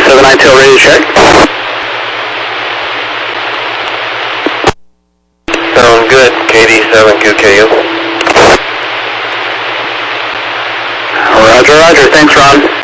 WW7ATS ready to check. Sound good, KD7QKU. Roger, roger. Thanks, Ron.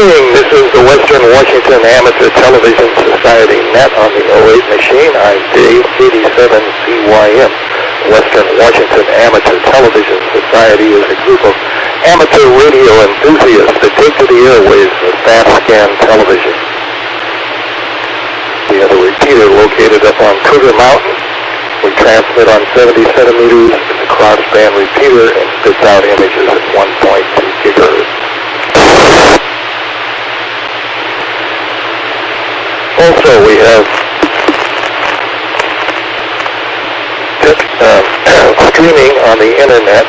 evening. This is the Western Washington Amateur Television Society net on the 08 machine. I'm Dave, 87CYM. Western Washington Amateur Television Society is a group of amateur radio enthusiasts that take to the airwaves with fast scan television. We have a repeater located up on Cougar Mountain. We transmit on 70 centimeters. It's a crossband repeater and spits out images at 1.2 gigahertz. Also, we have streaming on the internet,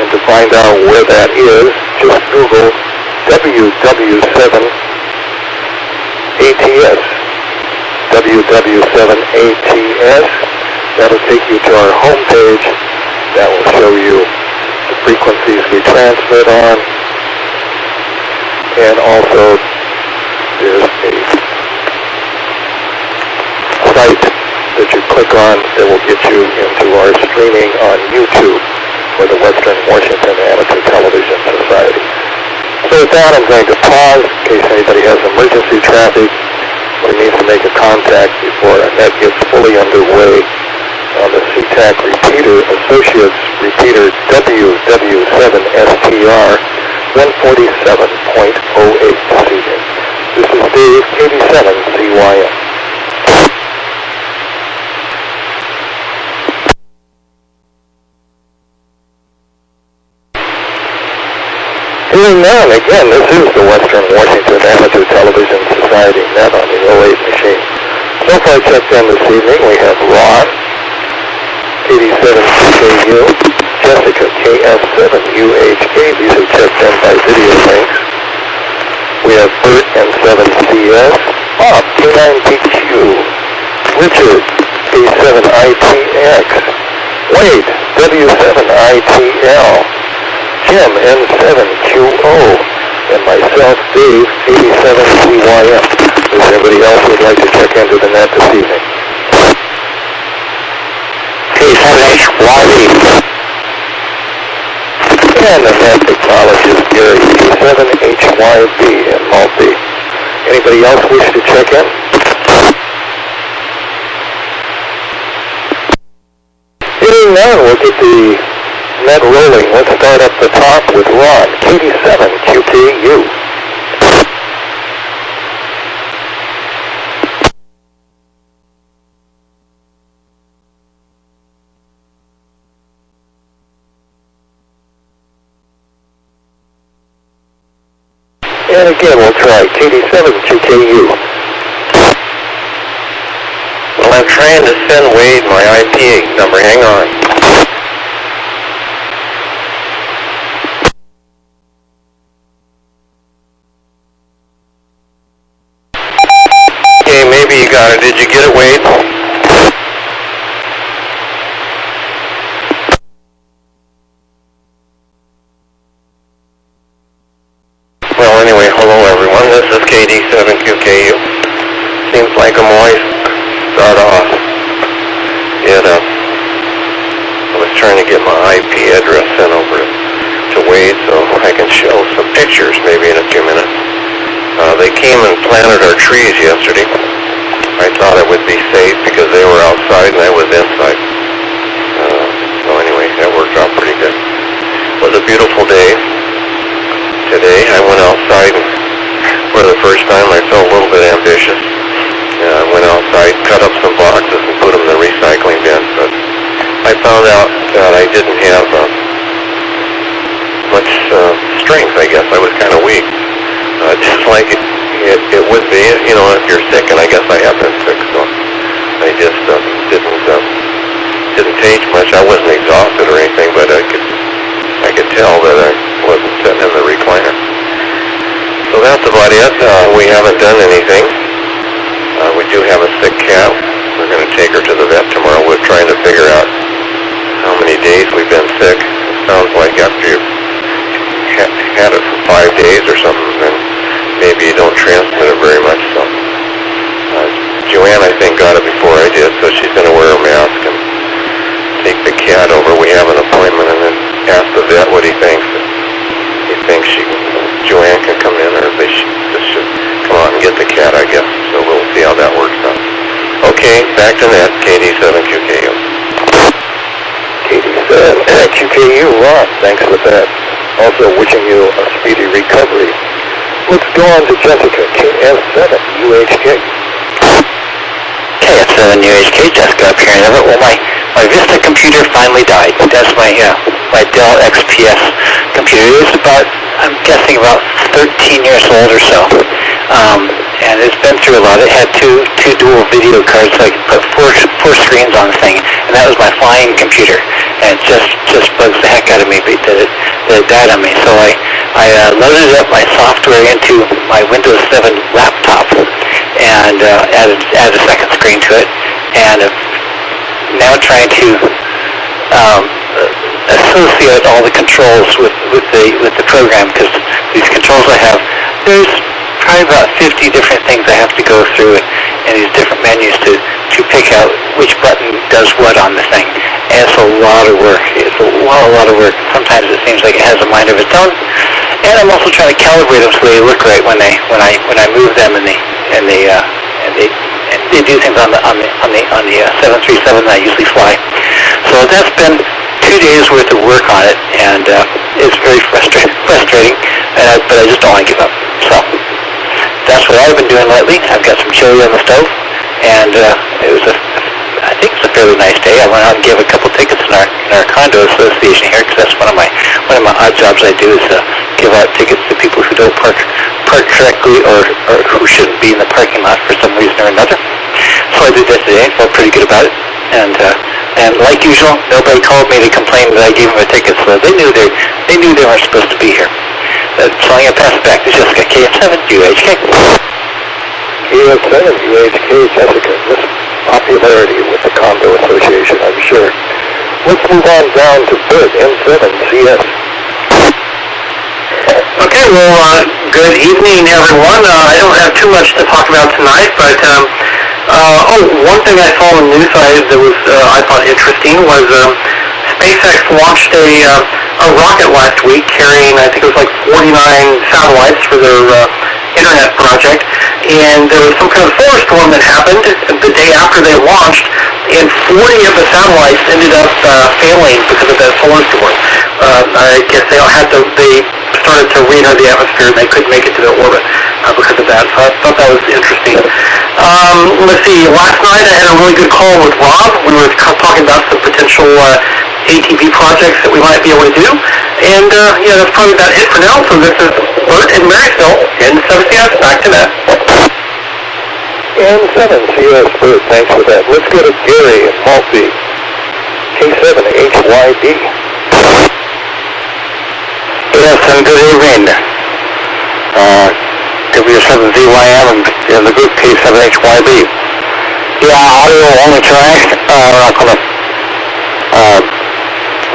and to find out where that is, just Google WW7ATS. WW7ATS. That'll take you to our homepage. That will show you the frequencies we transmit on, and also there's a site that you click on that will get you into our streaming on YouTube for the Western Washington Amateur Television Society. So with that, I'm going to pause in case anybody has emergency traffic or needs to make a contact before our net gets fully underway on the CTAC repeater, Associates repeater WW7STR 147.08 receiving. This is Dave, 87CYM. Hearing none, again, this is the Western Washington Amateur Television Society net on the 08 machine. So far checked in this evening, we have Ron, 87CKU, Jessica, KF7UHK, these are checked in by video links. We have Bert and 7CS, Bob, K9PQ, Richard, K7ITX, Wade, W7ITL, Jim, N7QO, and myself, Dave, 87CYM. Does anybody else would like to check into the net this evening? K7HYB. And the net technologist, Gary, K7HYB in Maltby. Anybody else wish to check in? Getting none, we'll get the net rolling. Let's start up the top with Ron, 87QKU. And again, we'll try KD7QKU. Well, I'm trying to send Wade my IP number. Hang on. Okay, maybe you got it. Did you get it, Wade? Well, anyway, hello everyone. This is KD7QKU. Seems like I'm always start off. I was trying to get my IP address sent over to Wade so I can show some pictures maybe in a few minutes. They came and planted our trees yesterday. I thought it would be safe because they were outside and I was inside. So anyway, that worked out pretty good. It was a beautiful day. Today I went outside and for the first time I felt a little bit ambitious. I went outside, cut up some boxes and put them in the recycling bin, but I found out that I didn't have much strength, I guess. I was kind of weak. Just like it would be, you know, if you're sick, and I guess I have been sick, so I just didn't change much. I wasn't exhausted or anything, but I could tell that I wasn't sitting in the recliner. So that's about it. We haven't done anything. We do have a sick cat. We're going to take her to the vet tomorrow. We're trying to figure out how many days we've been sick. It sounds like after you've had it for 5 days or something, then maybe you don't transmit it very much. So Joanne, I think, got it before I did, so she's going to wear a mask and take the cat over. We have an appointment and then ask the vet what he thinks. He thinks Joanne can come in .net, KD7QKU. KD7QKU, Ron, thanks for that. Also wishing you a speedy recovery. Let's go on to Jessica, KF7UHK. KF7UHK, Jessica up here in Everett. Well, my Vista computer finally died. That's my Dell XPS computer. It's about, I'm guessing, about 13 years old or so. And it's been through a lot. It had two dual video cards, so I could put four screens on the thing, and that was my flying computer. And it just bugs the heck out of me that it died on me. So I loaded up my software into my Windows 7 laptop and added a second screen to it, and now trying to associate all the controls with the program, because these controls I have, there's probably about 50 different things I have to go through in these different menus to pick out which button does what on the thing. And it's a lot of work. It's a lot of work. Sometimes it seems like it has a mind of its own. And I'm also trying to calibrate them so they look right when I move them and they do things on the 737 that I usually fly. So that's been 2 days worth of work on it, and it's very frustrating. But I just don't want to give up. So that's what I've been doing lately. I've got some chili on the stove, and I think it's a fairly nice day. I went out and gave a couple tickets in our condo association here, because that's one of my odd jobs I do, is give out tickets to people who don't park correctly or who shouldn't be in the parking lot for some reason or another. So I did that today. I felt pretty good about it, and like usual, nobody called me to complain that I gave them a ticket, so they knew they weren't supposed to be here. So I'm going to pass it back to Jessica, KF7UHK. KF7UHK, Jessica. This popularity with the Condo Association, I'm sure. Let's move on down to Bert, M7CS. Okay, well, good evening, everyone. I don't have too much to talk about tonight, but one thing I saw in the news that was I thought interesting was SpaceX launched a rocket last week carrying, I think it was like 49 satellites for their internet project, and there was some kind of solar storm that happened the day after they launched, and 40 of the satellites ended up failing because of that solar storm. I guess they started to re-enter the atmosphere and they couldn't make it to their orbit because of that. So I thought that was interesting. Let's see, last night I had a really good call with Rob. We were talking about some potential ATV projects that we might be able to do. And that's probably about it for now. So this is Bert in Marysville, N7CS, back to that. N7CS, Bert, thanks for that. Let's go to Gary in Maltby, K7HYD. Yes, and good evening. W7ZYM and the group K7HYB. Yeah, audio only track. I'm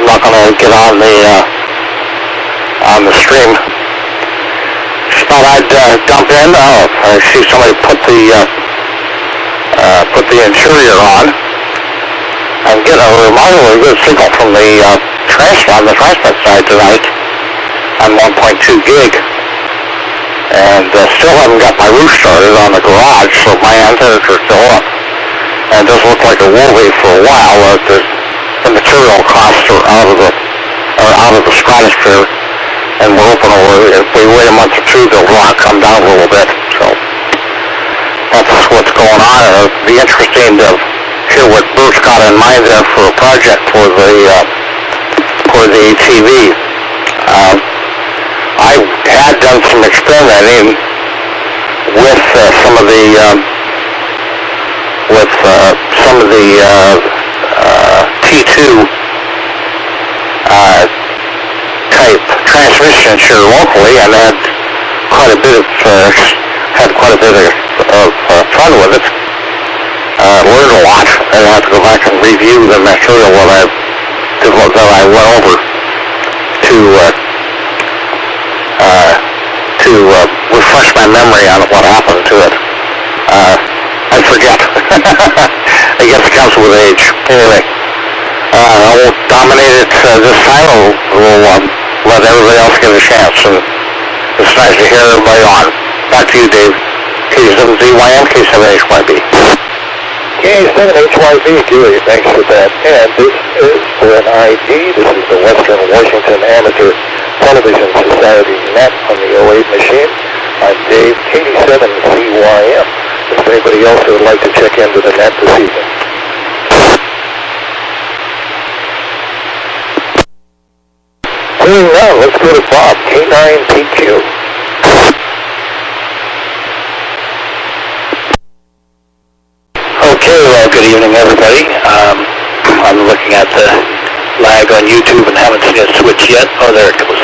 not gonna get on the stream. Just thought I'd dump in. I see somebody put the interior on. I'm getting a remarkably good signal from the transmit side tonight on 1.2 gig, and still haven't got my roof started on the garage, so my antennas are still up, and it doesn't look like it will be for a while. The material costs are out of the stratosphere, and we're hoping if we wait a month or two, they'll come down a little bit. So that's what's going on. It'd be interesting to hear what Bert's got in mind there for a project for the ATV. I had done some experimenting with some of the T2 type transmissions here locally, and had quite a bit of fun with it. Learned a lot, and I have to go back and review the material that I went over to refresh my memory on what happened to it. I forget. I guess it comes with age. Anyway, I won't dominate it this time. We'll let everybody else get a chance, and it's nice to hear everybody on. Back to you, Dave. K7ZYM, K7HYB. K7HYV, Gary, thanks for that. And this is for an ID. This is the Western Washington Amateur Television Society net on the 08 machine. I'm Dave, K7CYM. If anybody else would like to check into the net this evening. Moving on, let's go to Bob, K9PQ. Okay, well, good evening, everybody. I'm looking at the lag on YouTube and haven't seen it switch yet. Oh, there it goes.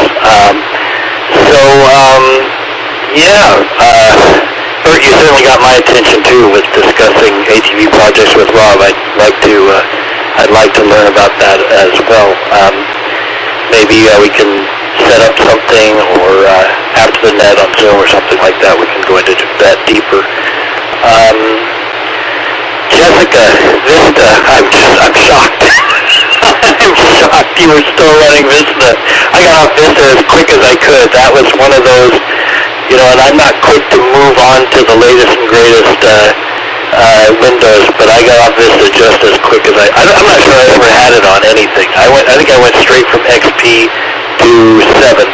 Bert, you certainly got my attention too with discussing ATV projects with Rob. I'd like to learn about that as well. Maybe we can set up something, or after the net on Zoom or something like that, we can go into that deeper. Jessica, Vista, I'm shocked. I'm shocked you were still running Vista. I got off Vista as quick as I could. That was one of those, and I'm not quick to move on to the latest and greatest Windows, but I got off Vista just as quick as I'm not sure I ever had it on anything. I think I went straight from XP to 7.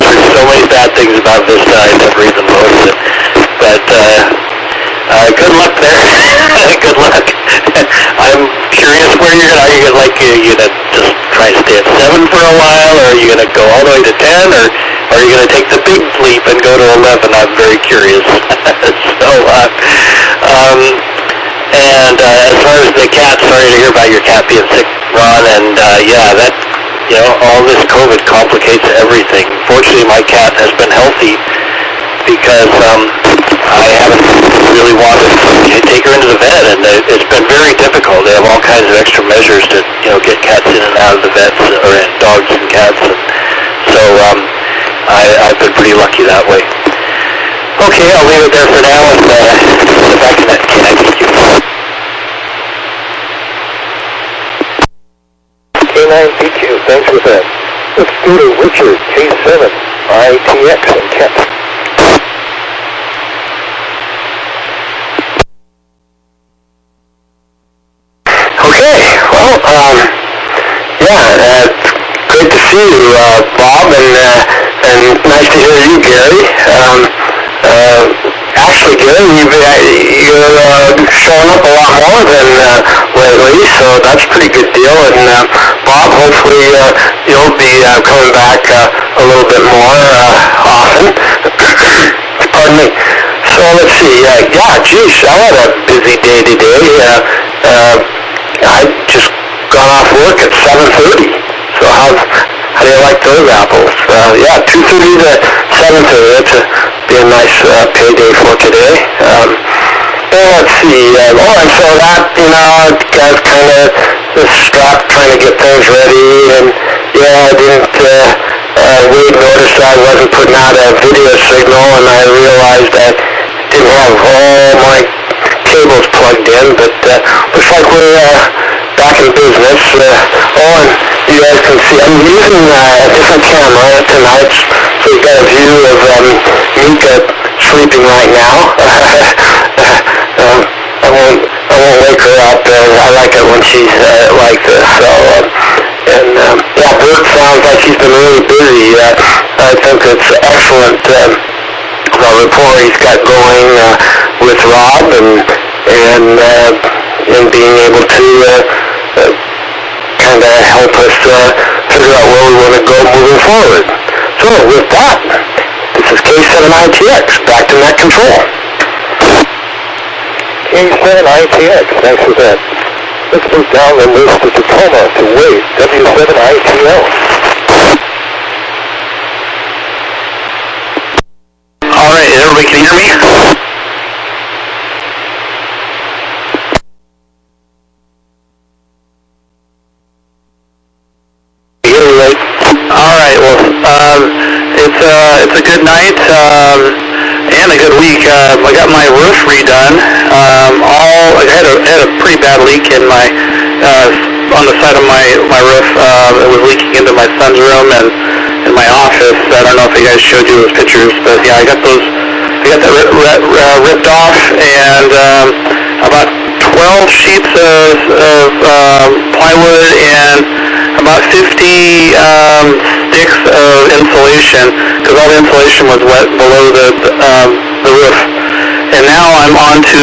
There's so many bad things about Vista, I never even noticed it. But, good luck there. Good luck. I'm curious where you're gonna. Are you gonna just try to stay at 7 for a while, or are you gonna go all the way to 10, or are you gonna take the big leap and go to 11? I'm very curious. So, as far as the cat, sorry to hear about your cat being sick, Ron. And all this COVID complicates everything. Fortunately, my cat has been healthy, because I haven't really wanted to take her into the vet, and it's been very difficult. They have all kinds of extra measures to get cats in and out of the vets, or dogs and cats, and so I've been pretty lucky that way. Okay, I'll leave it there for now, and get back to that. Thank you. K9PQ, thanks for that. Let's go to Richard, K7ITX in Kent. Great to see you, Bob, and nice to hear you, Gary. Actually, Gary, you're showing up a lot more than lately, so that's a pretty good deal. And Bob, hopefully you'll be coming back a little bit more often. Pardon me. So let's see. Geez, I had a busy day today. I just got off work at 7:30. So how do you like those apples? 2:30 to 7:30. That's be a nice payday for today. Let's see. And so that, got kind of strapped trying to get things ready. And I didn't. Wade noticed I wasn't putting out a video signal, and I realized I didn't have all my cables plugged in. But looks like we're back in business. And you guys can see I'm using a different camera tonight, so you've got a view of Mika sleeping right now. I won't wake her up. I like it when she's like this. So, Bert sounds like he's been really busy. I think it's excellent the report he's got going with Rob, and being able to kind of help us figure out where we want to go moving forward. So with that, this is K7ITX, back to net control. K7ITX, thanks for that. Let's move down the list to Tacoma to Wade, W7ITL. All right, everybody can hear me? It's a good night and a good week. I got my roof redone. I had a pretty bad leak in my on the side of my roof. It was leaking into my son's room and in my office. I don't know if you guys showed you those pictures, but I got those I got that ripped off, and about 12 sheets of plywood and about 50 sticks of insulation, because all the insulation was wet below the roof. And now I'm on to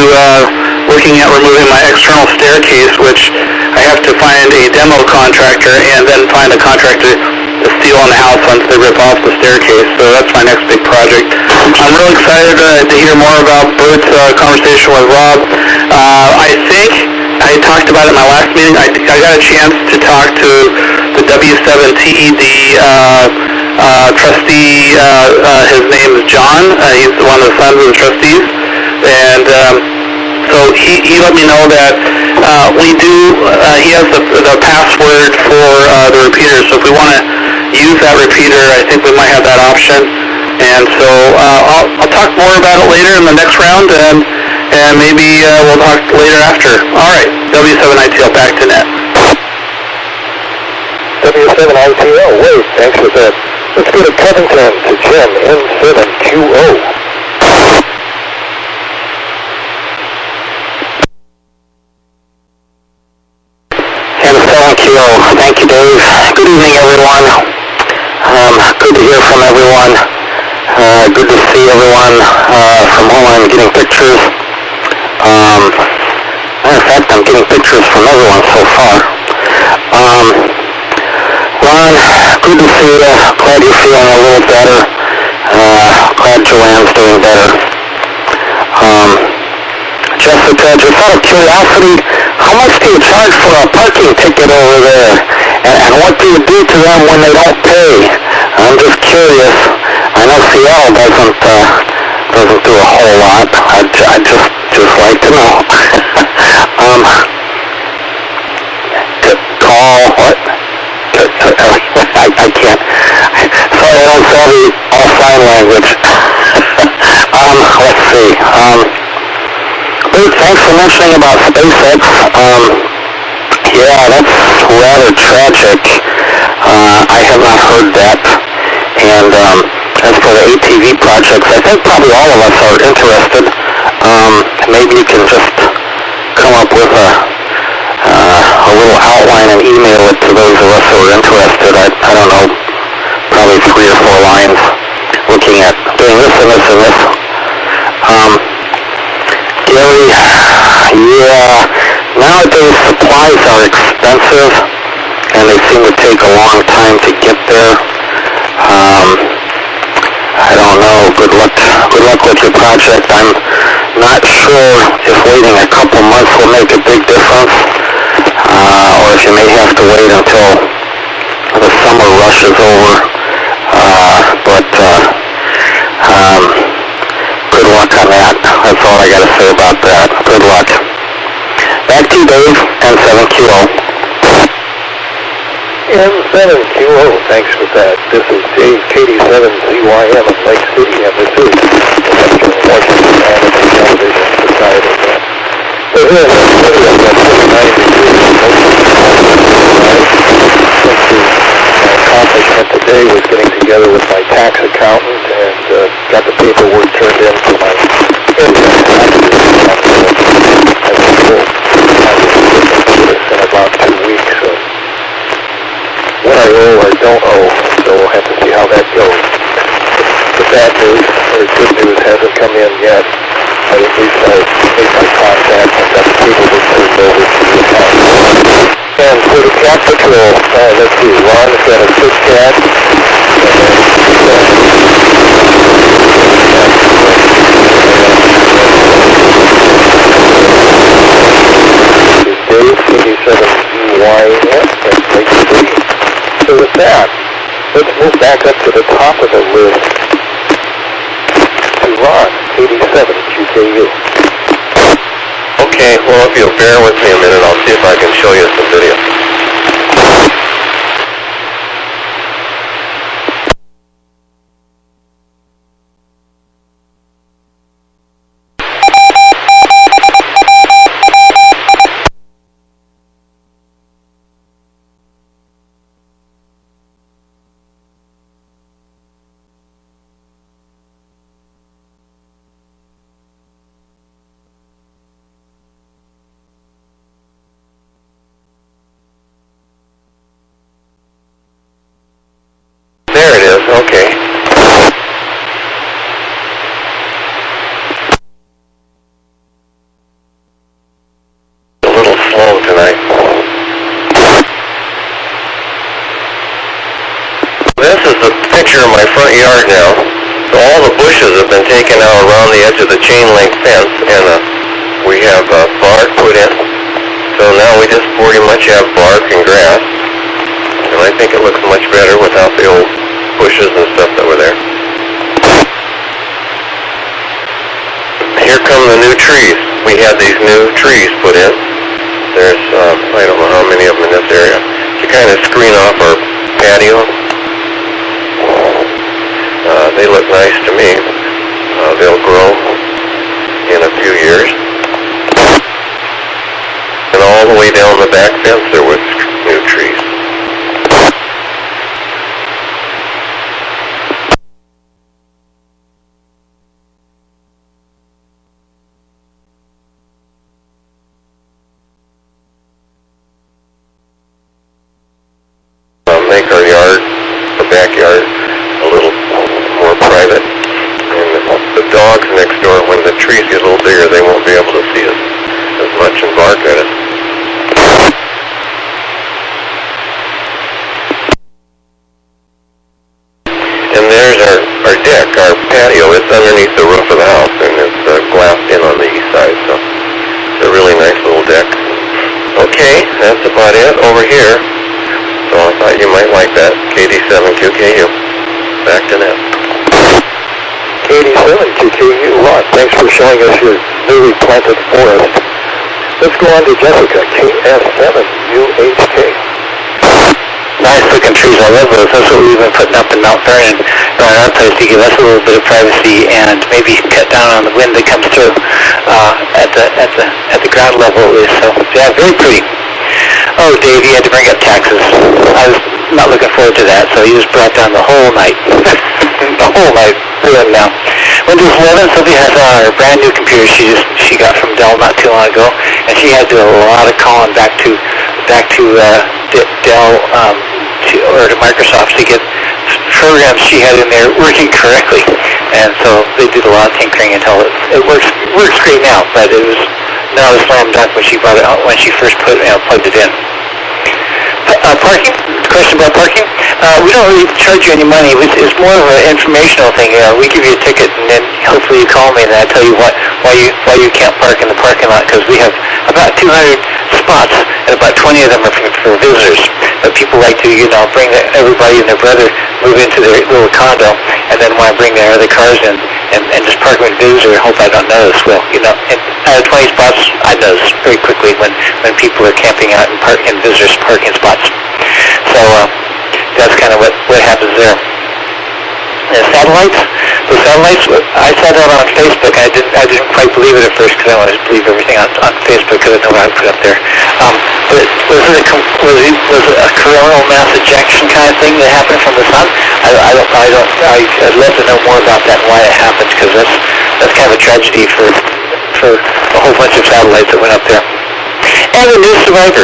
looking at removing my external staircase, which I have to find a demo contractor and then find a contractor to seal on the house once they rip off the staircase. So that's my next big project. I'm really excited to hear more about Bert's conversation with Rob. I think I talked about it in my last meeting. I got a chance to talk to the W7TED trustee. His name is John. He's one of the sons of the trustees. And so he let me know that we do, he has the password for the repeater. So if we want to use that repeater, I think we might have that option. And so I'll talk more about it later in the next round, and maybe we'll talk later after. All right, W7ITL back to net. W7ITL, wait, thanks for that. Let's go to Covington to Jim, N7QO. N7QO, thank you, Dave. Good evening, everyone. Good to hear from everyone. Good to see everyone from home. I'm getting pictures. Matter of fact, I'm getting pictures from everyone so far. Ron, good to see you. Glad you're feeling a little better. Glad Joanne's doing better. Jessica, just out of curiosity, how much do you charge for a parking ticket over there? And what do you do to them when they don't pay? I'm just curious. I know Seattle doesn't do a whole lot. I'd just like to know. Call what? I can't. Sorry, I don't savvy all sign language. Let's see. Bert, thanks for mentioning about SpaceX. Yeah, that's rather tragic. I have not heard that. And as for the ATV projects, I think probably all of us are interested. Maybe you can just come up with a little outline and email it to those of us who are interested. I don't know, probably 3 or 4 lines looking at doing this and this and this. Gary, yeah, nowadays supplies are expensive and they seem to take a long time to get there. I don't know. Good luck with your project. I'm not sure if waiting a couple months will make a big difference, or if you may have to wait until the summer rush is over. But good luck on that. That's all I got to say about that. Good luck. Back to you, Dave, N7QO. N7QO, thanks for that. This is Dave, KD7ZYM in Lake City, and this is the Western Washington Amateur Television Society. So here in the city, I've got 49 degrees. My accomplishment today was getting together with my tax accountant and got the paperwork turned in for my income taxes. I will do this in about 2 weeks. What I owe or don't owe, so we'll have to see how that goes. The bad news, or good news, hasn't come in yet, but at least I made my contact and got the paperwork turned over to the account. And for the cat patrol, let's see, Ron's got a Kit Kat, Dave, 87YM, and Lake City. So with that, let's move back up to the top of the list to Ron, 87QKU. Okay, well, if you'll bear with me a minute, I'll see if I can show you some video. is the picture of my front yard now. So all the bushes have been taken out around the edge of the chain link fence, and we have bark put in. So now we just pretty much have bark and grass, and I think it looks much better without the old bushes and stuff that were there. Here come the new trees. We had these new trees put in. There's, I don't know how many of them in this area, to kind of screen off our patio. They look nice to me. They'll grow in a few years. And all the way down the back fence there was new trees. Make our yard, the backyard, a little more private. And the dogs next door, when the trees get a little bigger, they won't be able to see us as much and bark at us. And there's our deck, our patio. It's underneath the roof of the house, and it's glassed in on the east side, so it's a really nice little deck. Okay, that's about it over here. So I thought you might like that. KD7QKU. Back to net. KD7QKU, Ron, thanks for showing us your newly planted forest. Let's go on to Jessica, KS7UHK. Nice looking trees. I love those. That's what we've been putting up in Mount Vernon around our place to give us a little bit of privacy and maybe cut down on the wind that comes through at the ground level at least. So yeah, very pretty. Oh, Dave, you had to bring up taxes. I was not looking forward to that, so he just brought down the whole night. The whole night. And now, Windows 11, Sophie has a brand new computer she got from Dell not too long ago, and she had to do a lot of calling back to Dell or to Microsoft to get programs she had in there working correctly. And so they did a lot of tinkering until it works great now, but it was not as slam dunk when she brought it out, when she first plugged it in. Parking? Question about parking? We don't really charge you any money. It's more of an informational thing. We give you a ticket, and then hopefully you call me, and I tell you why you can't park in the parking lot, because we have about 200 spots, and about 20 of them are for visitors. But people like to, bring everybody and their brother, move into their little condo, and then want to bring their other cars in and just park with visitors and hope I don't notice. Well, and out of 20 spots, I notice very quickly when people are camping out in visitors' parking spots. So that's kind of what happens there. And satellites, I saw that on Facebook. I didn't quite believe it at first because I wanted to believe everything on Facebook because I know what I put up there. But was it a coronal mass ejection kind of thing that happened from the sun? I'd love to know more about that and why it happened, because that's kind of a tragedy for a whole bunch of satellites that went up there. And the new Survivor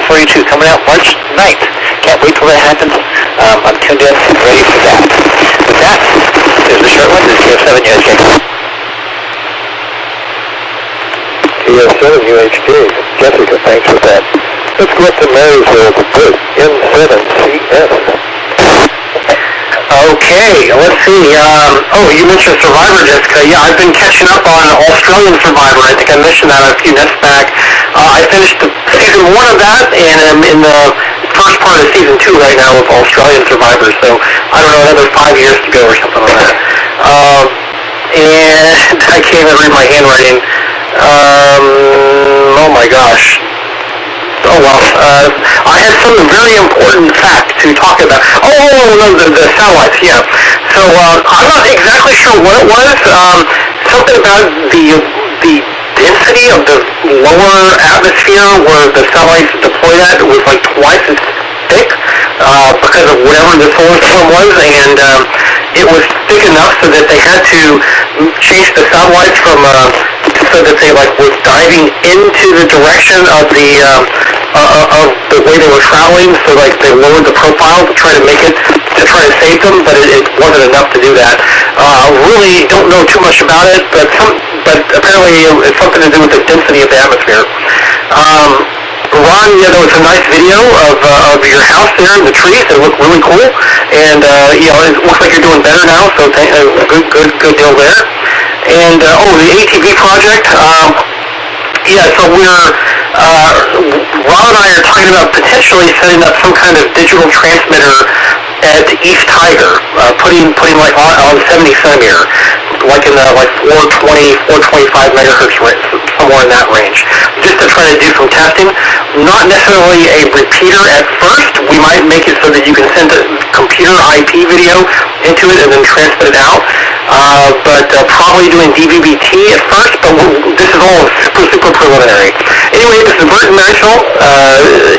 42 coming out March 9th. Can't wait till that happens. I'm tuned in and ready for that. With that, is the short one. This is KF7UHK. KF7UHK. Jessica, thanks for that. Let's go up to Marysville to put N7CS. Okay, let's see. You mentioned Survivor, Jessica. Yeah, I've been catching up on Australian Survivor. I think I mentioned that a few minutes back. I finished season 1 of that, and I'm in the first part of season 2 right now of Australian Survivor. So I don't know, another 5 years to go or something like that. And I can't even read my handwriting. Oh my gosh. Oh, well, I had some very important fact to talk about. The satellites, yeah. So I'm not exactly sure what it was. Something about the density of the lower atmosphere where the satellites deployed at was like twice as thick because of whatever the solar system was, and it was thick enough so that they had to change the satellites from so that they was diving into the direction of the way they were traveling, so they lowered the profile to try to save them, but it wasn't enough to do that. Really don't know too much about it, but apparently it's something to do with the density of the atmosphere. Ron, there was a nice video of your house there in the trees. It looked really cool. And it looks like you're doing better now, so good deal there. And the ATV project. So we're Rob and I are talking about potentially setting up some kind of digital transmitter at East Tiger, putting like on 70 centimeter, like in the 420, 425 megahertz range, somewhere in that range, just to try to do some testing. Not necessarily a repeater at first. We might make it so that you can send a computer IP video into it and then transmit it out. But probably doing DVB-T at first, but this is all super preliminary. Anyway, this is Bert and Marshall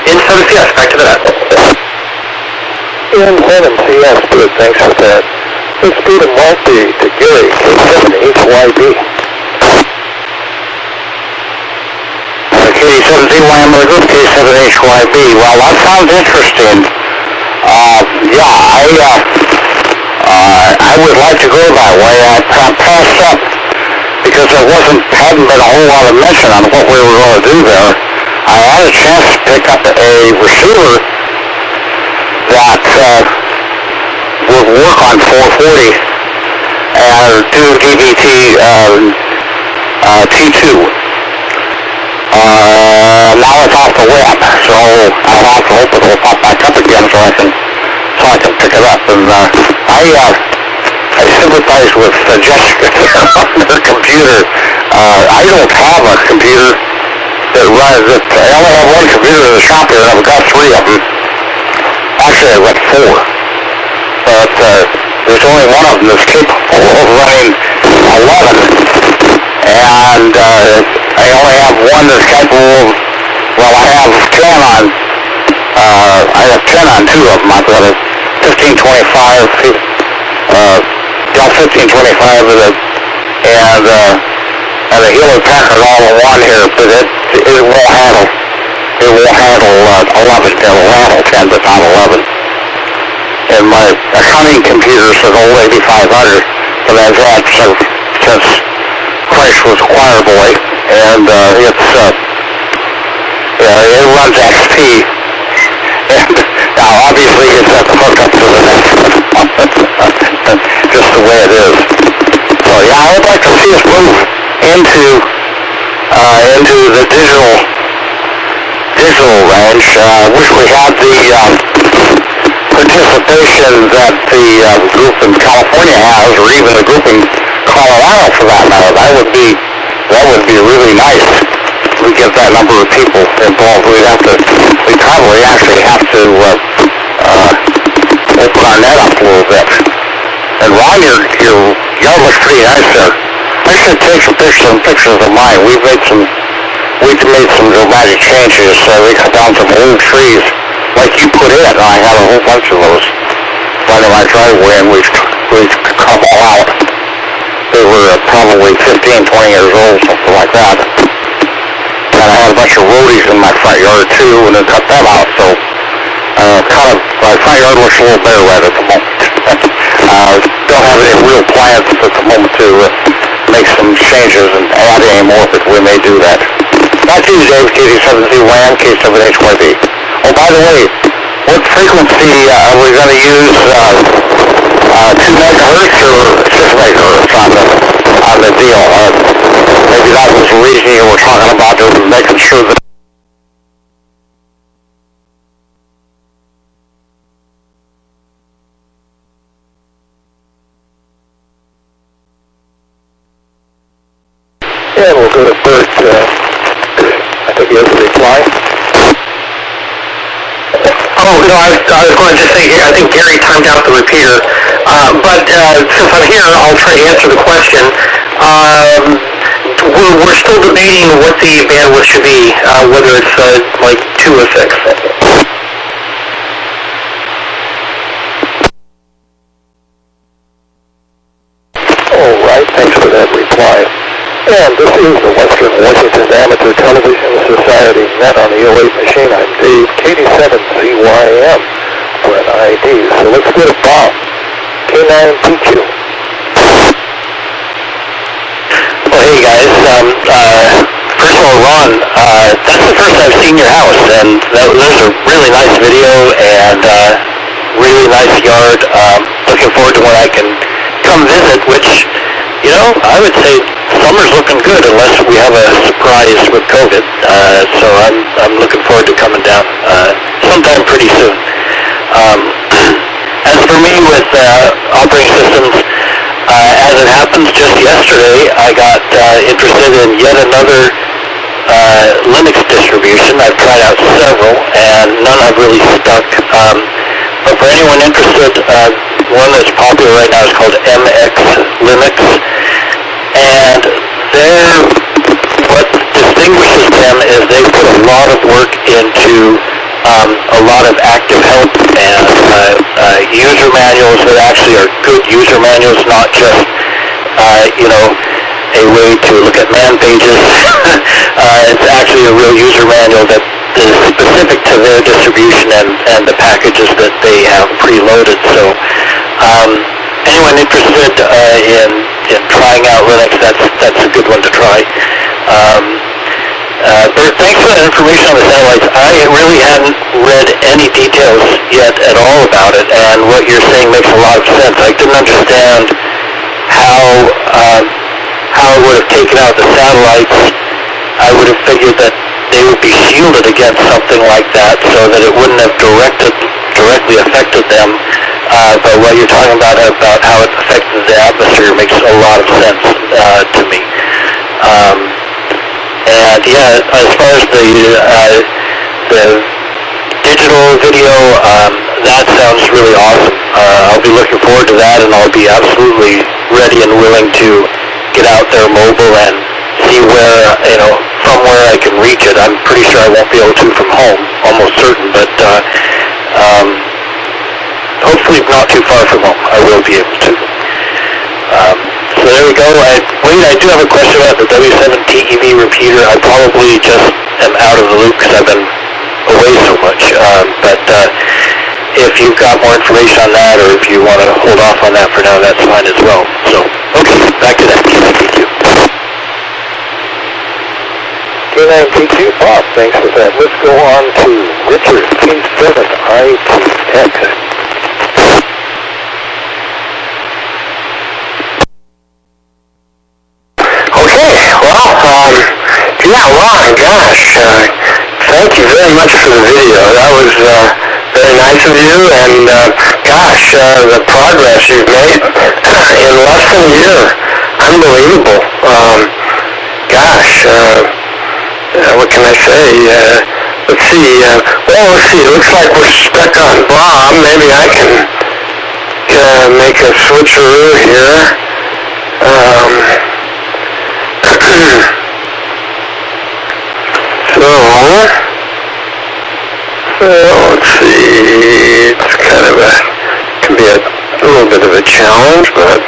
in 7CS. Back to that. In 7CS, Bert, thanks for that. Let's go to Mark to Gary, K7HYB. K7ZYM of the group, K7HYB. Well, that sounds interesting. I would like to go that way. I passed up because there hadn't been a whole lot of mention on what we were going to do there. I had a chance to pick up a receiver that would work on 440 and do DVT T2. Now it's off the web, so I'll have to hope it will pop back up again so I can pick it up. And I sympathize with Jessica on her computer. I don't have a computer that runs it. I only have one computer in the shop here, and I've got 3 of them. Actually, I've got 4. But there's only one of them that's capable of running 11. And I only have one that's capable of, well, I have 10 on 2 of them. I've got a 1525, Dell 1525 and a Hewlett Packard all-in-one here, but it won't handle 11. It'll handle 10, but not 11. And my accounting computer is an old 8500 that I've had since Christ was a choir boy, and it runs XP. And now, obviously, it's at the hookup to the next one, just the way it is. So, I would like to see us move into the digital range. I wish we had the participation that the group in California has, or even the group in Colorado, for that matter. That would be really nice. We get that number of people involved. We probably actually have to open our net up a little bit. And Ron, your yard looks pretty nice there. I should take some pictures of mine. We've made some dramatic changes. We cut down some old trees like you put in. I have a whole bunch of those right in my driveway, and we've cut them all out. They were probably 15, 20 years old, something like that. And I had a bunch of roadies in my front yard too, and then cut them out. So my front yard looks a little better right at the moment. Don't have any real plans at the moment to make some changes and add any more, but we may do that. Back to you, Dave, KD7ZYM, K7HYB. Oh, by the way, what frequency are we going to use? 2 megahertz or 6 megahertz on the deal? Maybe that was the reason you were talking about, making sure that And we'll go to Bert. I think he has a reply. I was going to just say, I think Gary timed out the repeater. But since I'm here, I'll try to answer the question. We're still debating what the bandwidth should be, whether it's like 2 or 6. All right, thanks for that reply. And this is the Western Washington Amateur Television Society net on the 08 machine. I'm Dave, KD7ZYM for an ID. So let's go to Bob, K9PQ. Well, hey guys. First of all, Ron, that's the first I've seen your house, and that was a really nice video, and really nice yard. Looking forward to when I can come visit, which, you know, I would say summer's looking good unless we have a surprise with COVID. So I'm looking forward to coming down sometime pretty soon. As for me with operating systems, as it happens, just yesterday I got interested in yet another Linux distribution. I've tried out several, and none have really stuck. But for anyone interested, one that's popular right now is called MX Linux, and what distinguishes them is they put a lot of work into a lot of active help and user manuals that actually are good user manuals, not just a way to look at man pages. It's actually a real user manual that is specific to their distribution and the packages that they have preloaded. So anyone interested in trying out Linux, that's a good one to try. Bert, thanks for that information on the satellites. I really hadn't read any details yet at all about it, and what you're saying makes a lot of sense. I didn't understand how it would have taken out the satellites. I would have figured that they would be shielded against something like that so that it wouldn't have directly affected them. But what you're talking about how it affected the atmosphere makes a lot of sense to me. And yeah, as far as the digital video, that sounds really awesome. I'll be looking forward to that, and I'll be absolutely ready and willing to get out there mobile and see where, from where I can reach it. I'm pretty sure I won't be able to from home, almost certain, but hopefully not too far from home, I will be able to. So there we go. Wait, I do have a question about the W7TEV repeater. I probably just am out of the loop because I've been away so much. But if you've got more information on that, or if you want to hold off on that for now, that's fine as well. So, okay, back to that. Thank you. K9T2, Bob, thanks for that. Let's go on to Richard, K7ITX. Thank you very much for the video. That was very nice of you, and the progress you've made in less than a year, unbelievable. What can I say? Let's see. It looks like we're stuck on Bob. Maybe I can make a switcheroo here. Let's see, it's kind of can be a little bit of a challenge, but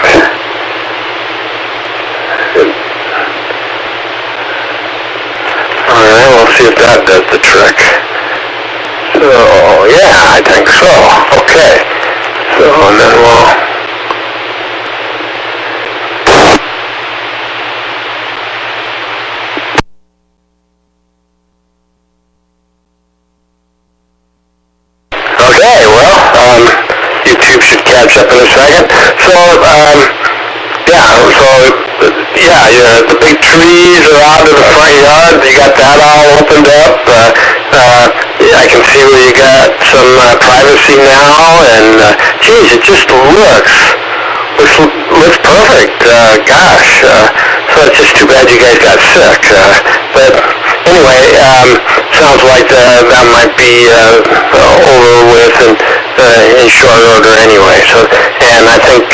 alright, we'll see if that does the trick. So, yeah, I think so. Okay. So, and then we'll... YouTube should catch up in a second. So, the big trees are out in the front yard. You got that all opened up. I can see where you got some privacy now, and it just looks perfect. So it's just too bad you guys got sick. But anyway, sounds like that might be over with and in short order anyway. So, and I think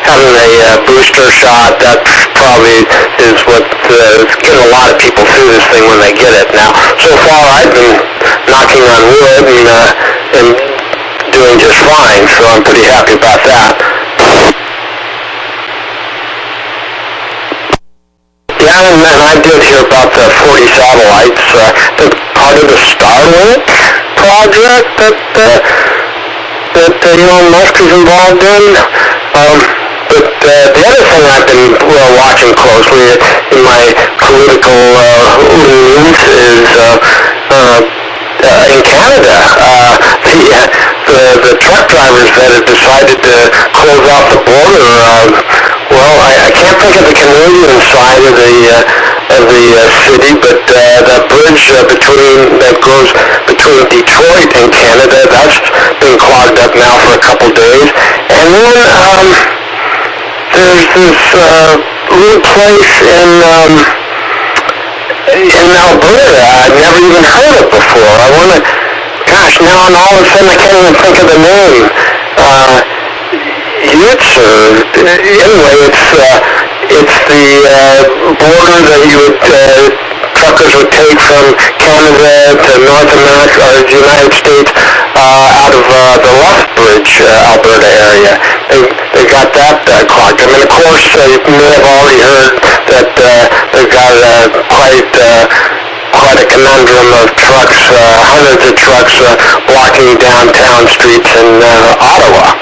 having a booster shot, that probably is what is getting a lot of people through this thing when they get it. Now, so far I've been knocking on wood and doing just fine, so I'm pretty happy about that. Yeah, and then I did hear about the 40 satellites. That's part of the Starlink project that Elon Musk is involved in. But the other thing I've been watching closely in my political news is in Canada. the truck drivers that have decided to close off the border. Well, I can't think of the Canadian side of the city, but that bridge that goes between Detroit and Canada, that's been clogged up now for a couple days. And then there's this little place in Alberta I've never even heard of before. I want to, gosh, now and all of a sudden I can't even think of the name. Anyway, it's the border that truckers would take from Canada to North America or the United States out of the Lethbridge, Alberta area. They got that clogged. I mean, of course, you may have already heard that they've got quite a conundrum of trucks, hundreds of trucks blocking downtown streets in Ottawa.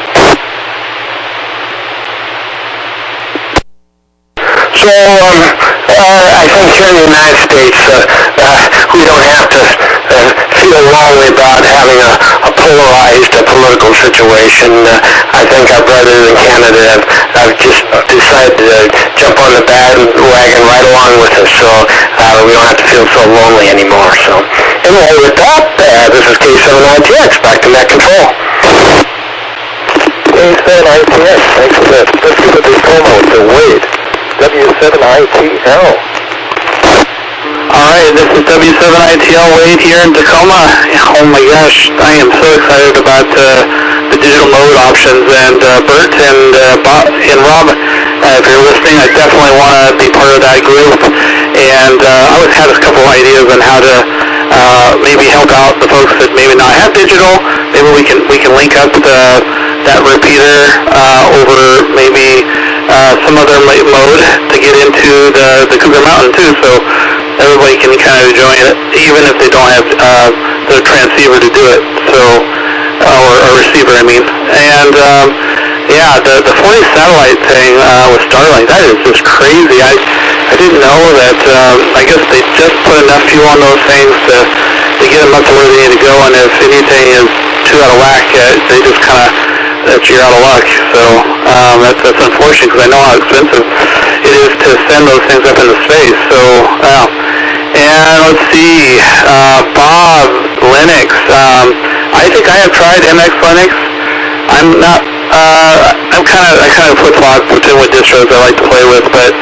So I think here in the United States, we don't have to feel lonely about having a polarized political situation. I think our brothers in Canada have just decided to jump on the bandwagon right along with us, so we don't have to feel so lonely anymore. So anyway, with that, this is K7ATS, back to Net Control. K7ATS, thanks for that. Let's give a diploma with the Wade. W7ITL. Alright, this is W7ITL Wade here in Tacoma. Oh my gosh, I am so excited about the digital mode options, and Bert and Rob, if you're listening, I definitely want to be part of that group, and I would have a couple ideas on how to maybe help out the folks that maybe not have digital. Maybe we can link up that repeater over maybe some other mode to get into the Cougar Mountain too, so everybody can kind of join it, even if they don't have the transceiver to do it. So, or receiver, I mean. And yeah, the 40 satellite thing with Starlink, that is just crazy. I didn't know that. I guess they just put enough fuel on those things to get them up to where they need to go, and if anything is too out of whack, they just kind of that you're out of luck. So that's unfortunate, because I know how expensive it is to send those things up into space. So and let's see, Bob Linux. I think I have tried MX Linux. I'm not. I kind of flip-flop between what distros I like to play with, but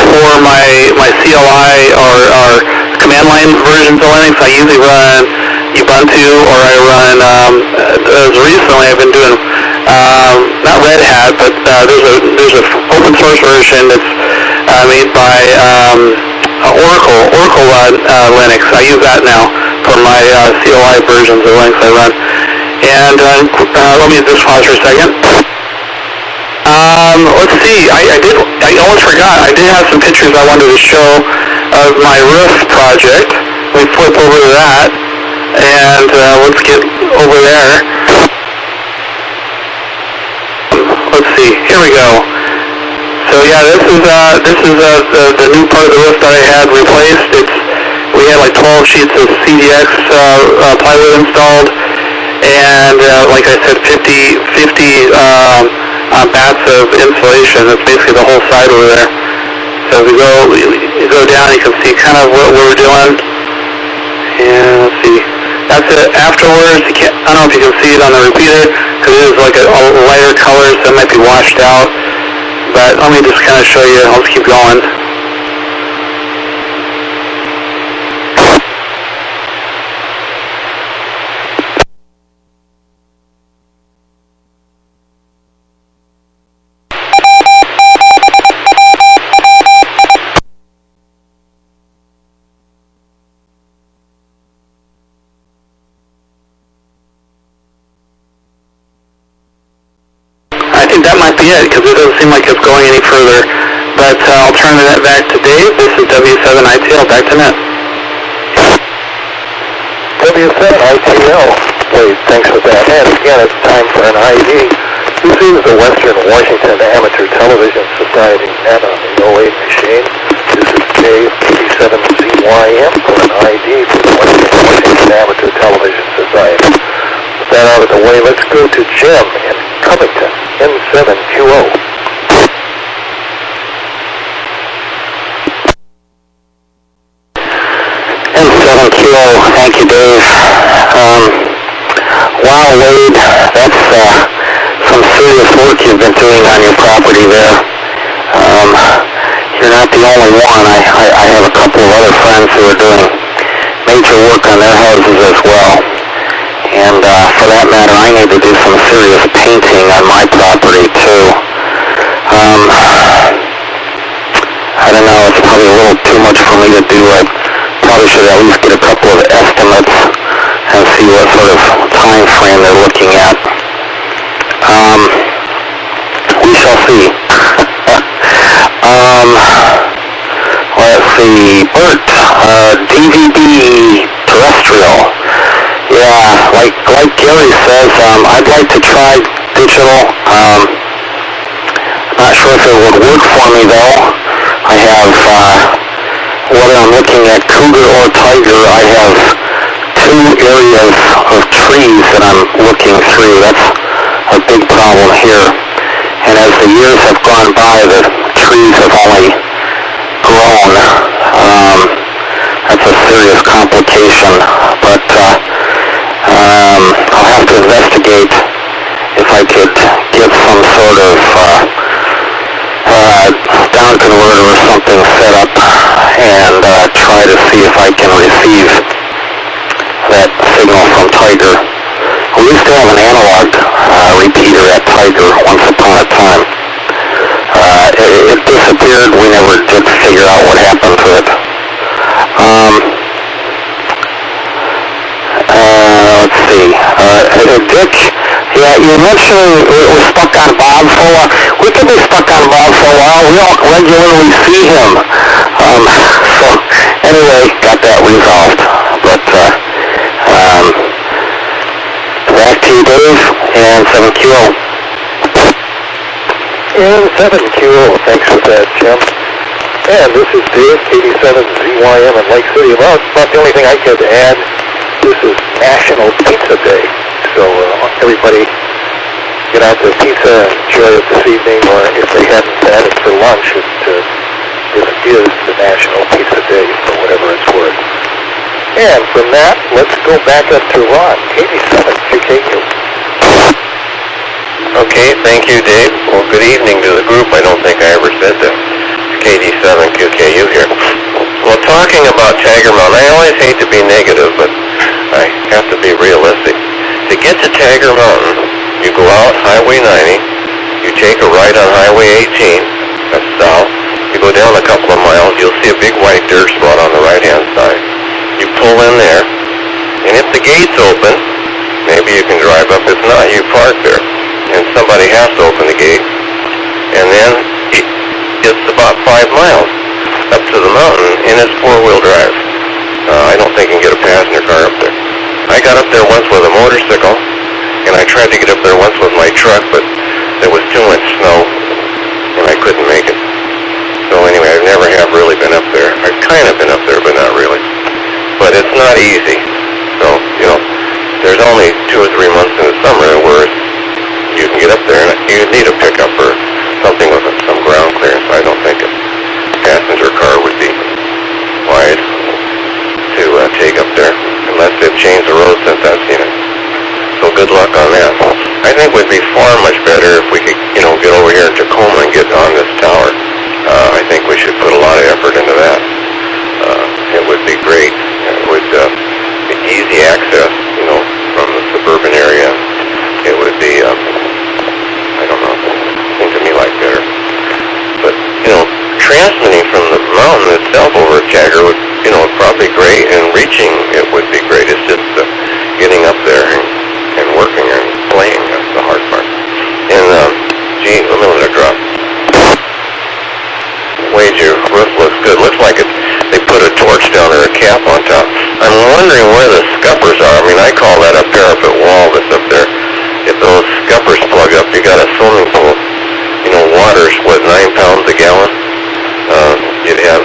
for my CLI or command line versions of Linux, I usually run Ubuntu, or I run. As recently, I've been doing not Red Hat, but there's a open source version that's made by Oracle Linux. I use that now for my CLI versions of Linux I run. And let me just pause for a second. Let's see. I almost forgot. I did have some pictures I wanted to show of my roof project. Let me flip over to that, and let's get over there. Let's see. Here we go. So yeah, this is the new part of the roof that I had replaced. We had like 12 sheets of CDX plywood installed, and like I said, 50 bats of insulation. That's basically the whole side over there. So if you go down, you can see kind of what we're doing. And let's see. That's it. Afterwards, I don't know if you can see it on the repeater, because it is like a lighter color, so it might be washed out. But let me just kind of show you. Let's keep going. I think that might be it, because it doesn't seem like it's going any further. But I'll turn it back to Dave. This is W7ITL. Back to Net. W7ITL. Wait, thanks for that. And again, it's time for an ID. This is the Western Washington Amateur Television Society Net on the 08 machine. This is K87CYM for an ID for the Western Washington Amateur Television Society. With that out of the way, let's go to Jim in Covington, N7QO. N7QO, thank you, Dave. Wow, Wade, that's some serious work you've been doing on your property there. You're not the only one. I have a couple of other friends who are doing major work on their houses as well. And for that matter, I need to do some serious painting on my property too. I don't know, it's probably a little too much for me to do. I probably should at least get a couple of estimates and see what sort of time frame they're looking at. We shall see. Let's see, Bert, DVD terrestrial. Yeah, like Gary says, I'd like to try digital. Not sure if it would work for me though. I have, whether I'm looking at cougar or tiger, I have two areas of trees that I'm looking through. That's a big problem here. And as the years have gone by, the trees have only grown. That's a serious complication. But I'll have to investigate if I could get some sort of down converter or something set up and try to see if I can receive that signal from Tiger. We used to have an analog repeater at Tiger once upon a time. It disappeared. We never did figure out what happened to it. Let's see. Dick, yeah, you mentioned we're stuck on Bob for a while. We could be stuck on Bob for a while. We don't regularly see him. So, anyway, got that resolved. But, back to you, Dave, and 7QO. And 7QO, thanks for that, Jim. And this is Dave, 87ZYM in Lake City. Well, it's not the only thing I could add. This is National Pizza Day. So everybody get out to pizza and enjoy it this evening, or if they hadn't had it for lunch, this is the National Pizza Day for whatever it's worth. And from that, let's go back up to Ron, 87QKU. Okay, thank you, Dave. Well, good evening to the group. I don't think I ever said that. KD7QKU here. Well, talking about Tiger Mountain, I always hate to be negative, but I have to be realistic. To get to Tiger Mountain, you go out Highway 90, you take a right on Highway 18, that's south. You go down a couple of miles, you'll see a big white dirt spot on the right-hand side. You pull in there, and if the gate's open, maybe you can drive up. If not, you park there. And somebody has to open the gate, and then it's about 5 miles up to the mountain, and it's four-wheel drive. I don't think you can get a passenger car up there. I got up there once with a motorcycle, and I tried to get up there once with my truck, but there was too much snow, and I couldn't make it. So anyway, I never have really been up there. I've kind of been up there, but not really. But it's not easy. So, there's only 2 or 3 months in the summer where you can get up there, and you need a pickup or something with some ground clearance. I don't think a passenger car would be wise to take up there, unless they've changed the road since I've seen it. So good luck on that. I think it would be far much better if we could, get over here in Tacoma and get on this tower. I think we should put a lot of effort into that. It would be great. It would be easy access, from the suburban area. It would be, I don't know, seems to me like better. But, transmitting from the mountain itself over at Jagger would, probably great, and reaching it would be great. It's just getting up there and working and playing. That's the hard part. And, let me let it drop. Wade, your roof looks good. Looks like they put a torch down or a cap on top. I'm wondering where the scuppers are. I mean, I call that a parapet wall that's up there. If those scuppers plug up, you got a swimming pool. Water's, 9 pounds a gallon? You'd have,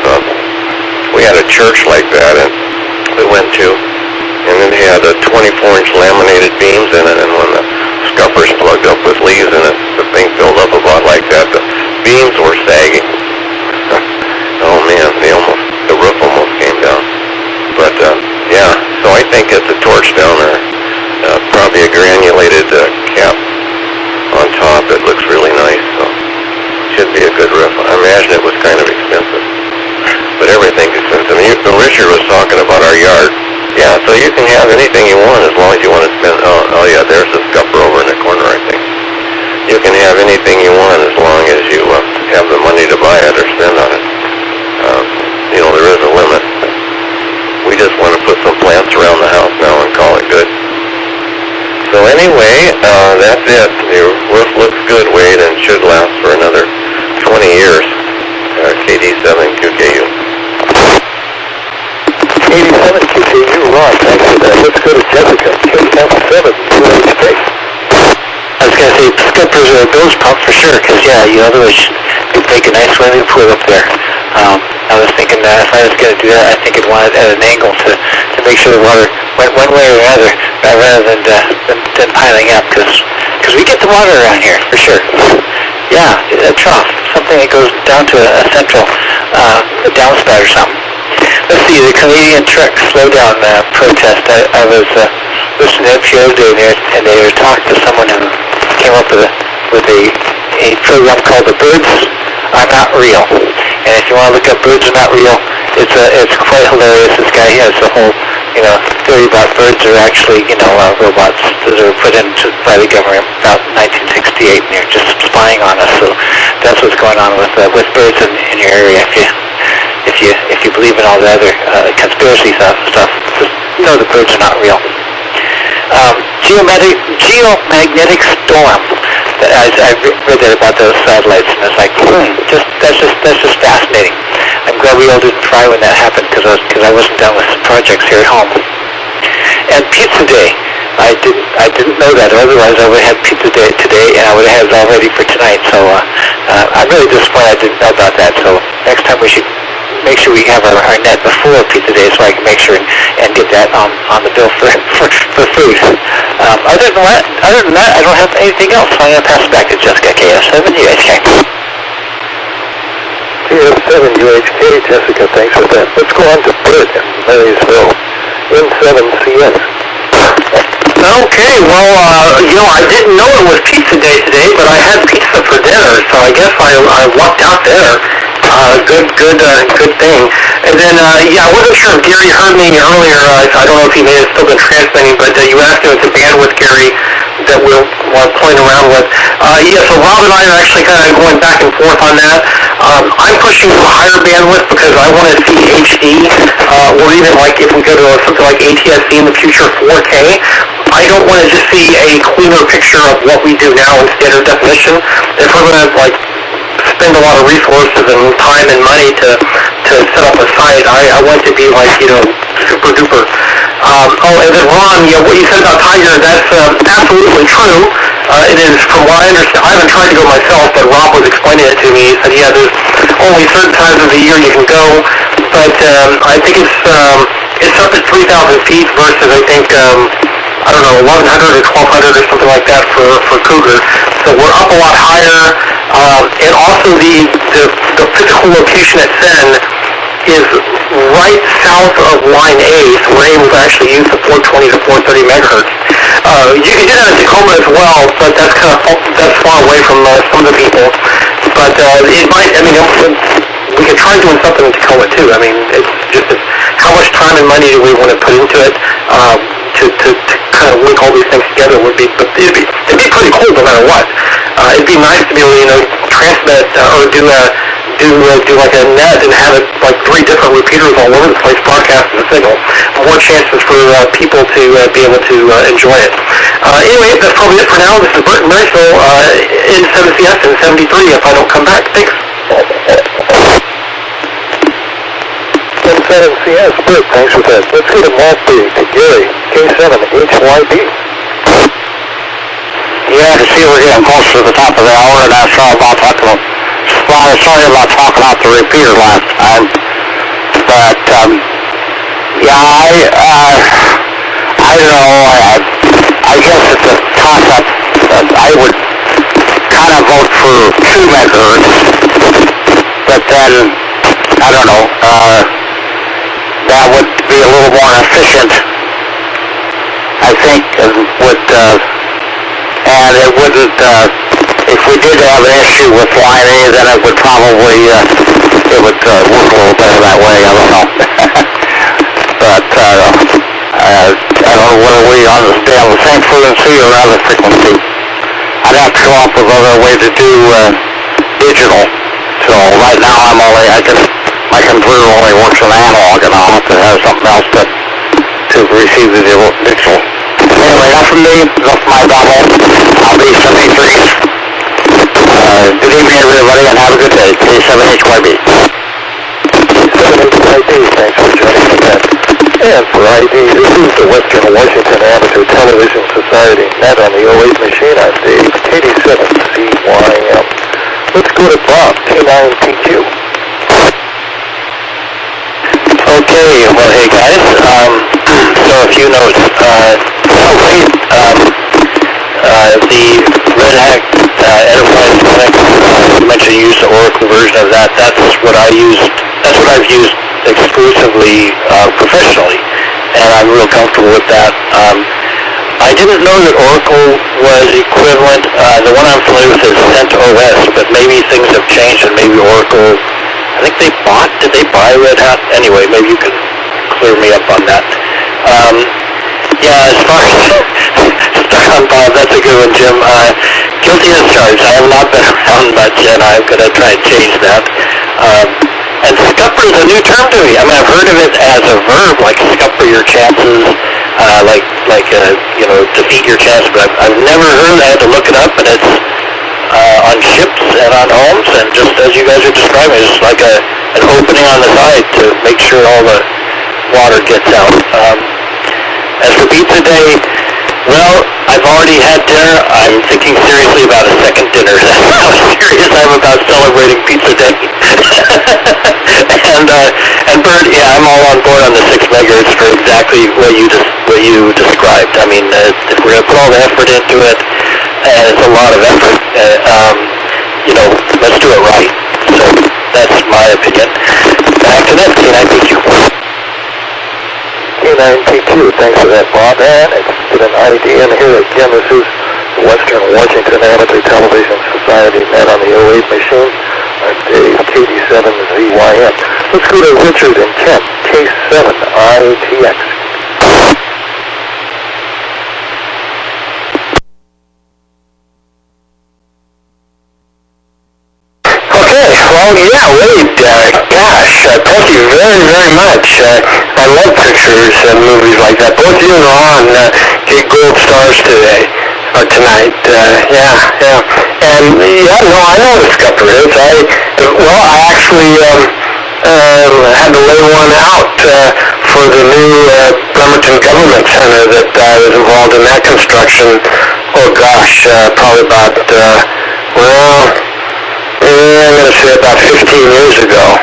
we had a church like that, and we went to, and it had 24-inch laminated beams in it, and when the scuppers plugged up with leaves in it, the thing filled up about like that. The beams were sagging. Oh man, the roof almost came down. But yeah, so I think it's a torch down there. Probably a granulated cap on top. It looks really nice, so should be a good roof. I imagine it was kind of expensive, but everything's expensive. I mean, Richard was talking about our yard. Yeah, so you can have anything you want as long as you want to spend. Oh yeah, there's a scupper over in the corner, I think. You can have anything you want as long as you have the money to buy it or spend on it. There is a limit. We just want to put some plants around the house now and call it good. So anyway, that's it. The roof looks good, Wade, and should last for another 20 years. KD7 QKU. 87 QKU, Ron, thanks for that. Let's go to Jessica, K7 UHK. I was going to say, scuppers are a bilge pump for sure, because, otherwise you'd make a nice swimming pool up there. I was thinking that if I was going to do that, I think I'd want it at an angle to make sure the water went one way or another, rather than piling up, because we get the water around here, for sure. Yeah, a trough, something that goes down to a central downspout or something. Let's see, the Canadian truck slowdown protest. I was listening to NPO today, and they were talking to someone who came up with a program called The Birds Are Not Real. And if you want to look up Birds Are Not Real, it's quite hilarious. This guy has a whole theory about birds are actually robots that are put into by the government about 1968, and they're just spying on us. So that's what's going on with birds in your area. If you believe in all the other conspiracy stuff, just know the birds are not real. Geomagnetic storm. I read that about those satellites, and it's like, that's just fascinating. I'm glad we all didn't try when that happened, because I wasn't done with some projects here at home. And Pizza Day. I didn't know that. Otherwise, I would have had Pizza Day today, and I would have had it all ready for tonight. So I'm really disappointed I didn't know about that. So next time we should make sure we have our net before Pizza Day, so I can make sure and get that on the bill for food. Other than that, I don't have anything else. So I'm going to pass it back to Jessica, KF7 UHK. KF7 UHK, Jessica, thanks for that. Let's go on to Bert in Marysville, N7CS. Okay, well, I didn't know it was Pizza Day today, but I had pizza for dinner, so I guess I lucked out there. Good thing. And then, I wasn't sure if Gary heard me earlier. I don't know if he may have still been transmitting, but you asked him the bandwidth, Gary, that we're playing around with. So Rob and I are actually kind of going back and forth on that. I'm pushing for higher bandwidth because I want to see HD, or even like if we go to something like ATSC in the future, 4K. I don't want to just see a cleaner picture of what we do now in standard definition. If we're going to spend a lot of resources and time and money to set up a site, I want it to be super duper. And then Ron, what you said about Tiger, that's absolutely true. It is, from what I understand, I haven't tried to go myself, but Rob was explaining it to me. He said, there's only certain times of the year you can go, but I think it's up at 3,000 feet versus, I think, 1,100 or 1,200 or something like that for cougar. So we're up a lot higher, and also the physical location at Sen is right south of line A, so we're able to actually use the 420 to 430 megahertz. You can do that in Tacoma as well, but that's far away from some of the people. But it might, we could try doing something in Tacoma too. It's just how much time and money do we want to put into it to kind of link all these things together would be, but it'd be pretty cool no matter what. It'd be nice to be able to transmit or do like a net and have it like 3 different repeaters all over the place broadcasting the signal. More chances for people to be able to enjoy it. Anyway, that's probably it for now. This is Bert in Marysville in 7CS and 73 if I don't come back. Thanks. 7CS, Bert, thanks for that. Let's go to Maltby, to Gary, K7HYB. Yeah, I can see we're getting close to the top of the hour, and I'm sorry about talking about the repeater last time. But, I I don't know. I guess it's a toss-up. I would kind of vote for 2 megahertz, but then, I don't know, that would be a little more efficient, I think, and it wouldn't, if we did have an issue with line A, then it would probably, it would work a little better that way, I don't know. But, I don't know whether we stay on the same frequency or another frequency. I'd have to come up with other way to do digital. So right now my computer only works in analog, and I'll have to have something else to receive the digital. Anyway, enough from me, enough from my bubble. I'll be 73. Good evening, everybody, and have a good day. K7HYB. 7HYB, thanks for joining us then. And for ID, this is the Western Washington Amateur Television Society. Net on the 08 machine, I'm Dave, KD7CYM. Let's go to Bob, T9PQ. Okay, well, hey guys, so a few notes. The Red Hat Enterprise Linux, you mentioned you used the Oracle version of that. That's what I've used exclusively professionally, and I'm real comfortable with that. I didn't know that Oracle was equivalent. The one I'm familiar with is CentOS, but maybe things have changed, and maybe Oracle, I think did they buy Red Hat? Anyway, maybe you can clear me up on that. Yeah, as far as stuck on Bob, that's a good one, Jim. Guilty as charged. I have not been around much, and I'm going to try and change that. And scupper is a new term to me. I mean, I've heard of it as a verb, like scupper your chances, defeat your chances, but I've never heard. I had to look it up, and it's on ships and on homes, and just as you guys are describing, it's like an opening on the side to make sure all the water gets out. As for pizza day, well, I've already had dinner. I'm thinking seriously about a second dinner. That's how serious I'm about celebrating pizza day. And Bert, yeah, I'm all on board on the 6 megahertz for exactly what you described. I mean, if we're going to put all the effort into it, and it's a lot of effort, let's do it right. So that's my opinion. Back to that, K9PQ. K9PQ, thanks for that, Bob. And it's been an ID in here again. This is Western Washington Amateur Television Society, net on the 08 machine. I'm Dave, KD7ZYM. Let's go to Richard in Kent, K7ITX. Well, yeah, Wade, thank you very, very much. I love pictures and movies like that. Both you and Ron get gold stars today, or tonight. And, I know what a scupper is. I actually had to lay one out for the new Bremerton Government Center that I was involved in that construction. Oh, gosh, probably about, I'm going to say about 15 years ago,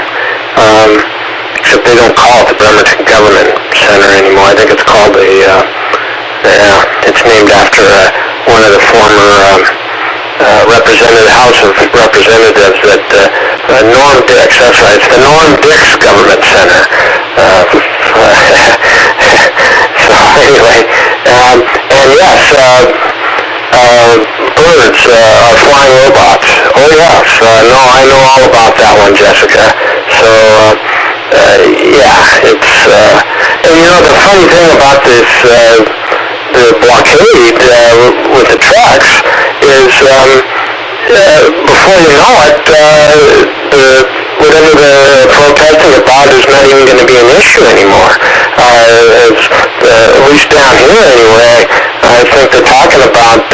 except they don't call it the Bremerton Government Center anymore. I think it's called it's named after one of the former House of Representatives that Norm Dix, that's right, it's the Norm Dix Government Center. So anyway, and yes, birds are flying robots. Oh yes, no, I know all about that one, Jessica. So it's and the funny thing about this the blockade with the trucks is before you know it, whatever they're protesting about is not even going to be an issue anymore. At least down here anyway, I think they're talking about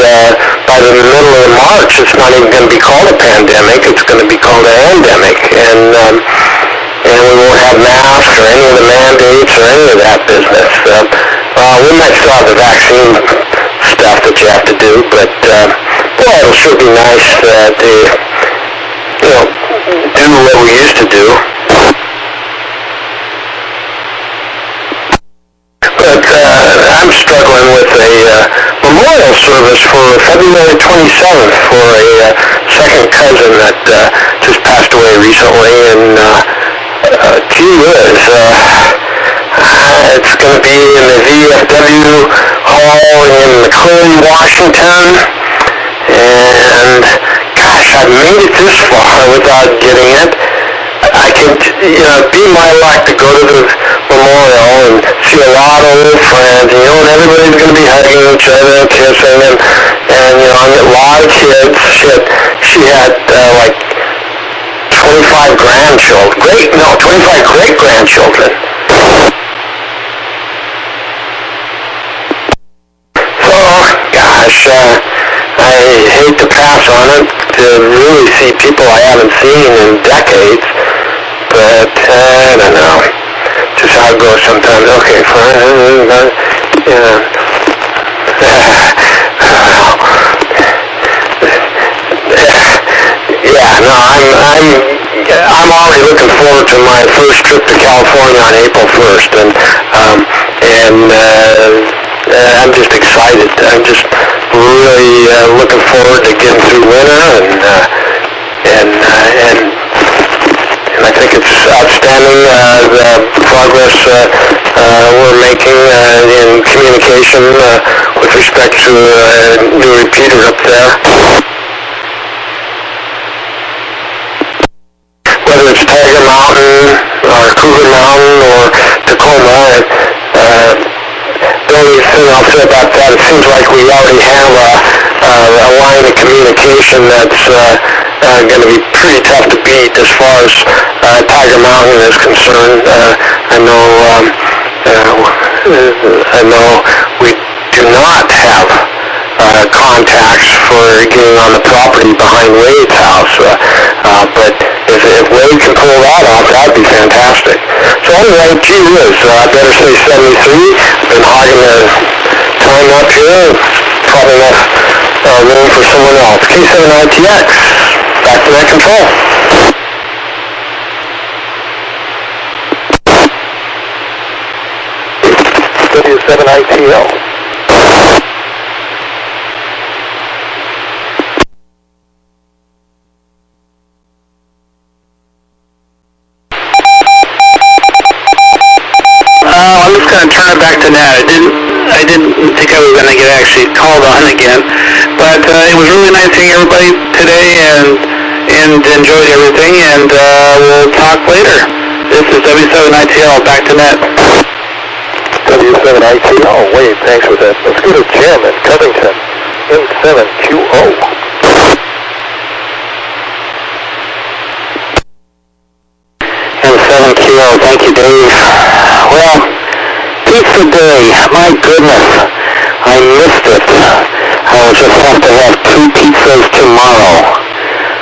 by the middle of March, it's not even going to be called a pandemic, it's going to be called an endemic. And we won't have masks or any of the mandates or any of that business. We might still have the vaccine stuff that you have to do, but it'll sure be nice to do what we used to do. But I'm struggling service for February 27th for a second cousin that just passed away recently, and gee whiz, it's going to be in the VFW Hall in McLean, Washington, and gosh, I've made it this far without getting it. I can, it'd be my luck to go to the memorial and see a lot of old friends, and everybody's going to be hugging each other and kissing, and I met a lot of kids. She had like 25 grandchildren, 25 great-grandchildren. So, gosh, I hate to pass on it, to really see people I haven't seen in decades, but I don't know, just how it goes sometimes. Okay, fine, I'm already looking forward to my first trip to California on April 1st, and I'm just excited. I'm just really looking forward to getting through winter, and I think it's outstanding the progress we're making in communication with respect to new repeater up there. Whether it's Tiger Mountain or Cougar Mountain or Tacoma, the only thing I'll say about that, it seems like we already have a line of communication that's going to be pretty tough to beat as far as Tiger Mountain is concerned. I know we do not have contacts for getting on the property behind Wade's house, but if Wade can pull that off, that'd be fantastic. So anyway, gee whiz, I better say 73. I've been hogging the time up here. Probably enough room for someone else. K7ITX, back to that control. W7ITL. I'm just going to turn it back to Nat. I didn't think I was going to get actually called on again, but it was really nice seeing everybody today, and enjoyed everything, and we'll talk later. This is W7ITL, back to Nat. W7ITL, Wade, thanks for that. Let's go to Jim in Covington, N7QO. N7QO, thank you, Dave. Well, pizza day, my goodness, I missed it. I'll just have to have 2 pizzas tomorrow.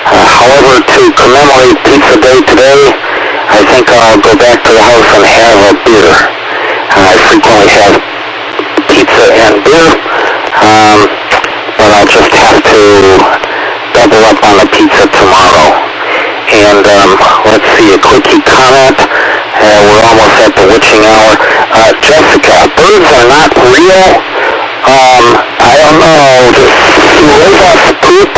However, to commemorate Pizza Day today, I think I'll go back to the house and have a beer. I frequently have pizza and beer, but I'll just have to double up on the pizza tomorrow. And let's see, a quickie comment. We're almost at the witching hour. Jessica, birds are not real. I don't know, just robot poop.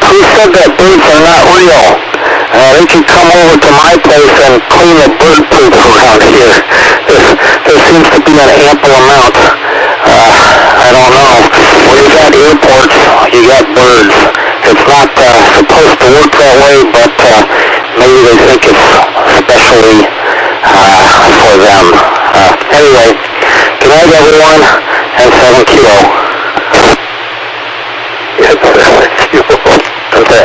Who said that birds are not real? They can come over to my place and clean the bird poop around here. There seems to be an ample amount. I don't know. When you got airports, you got birds. It's not supposed to work that way, but maybe they think it's especially for them. Anyway, good night, everyone, and 7QO. Yes, 7QO. Okay.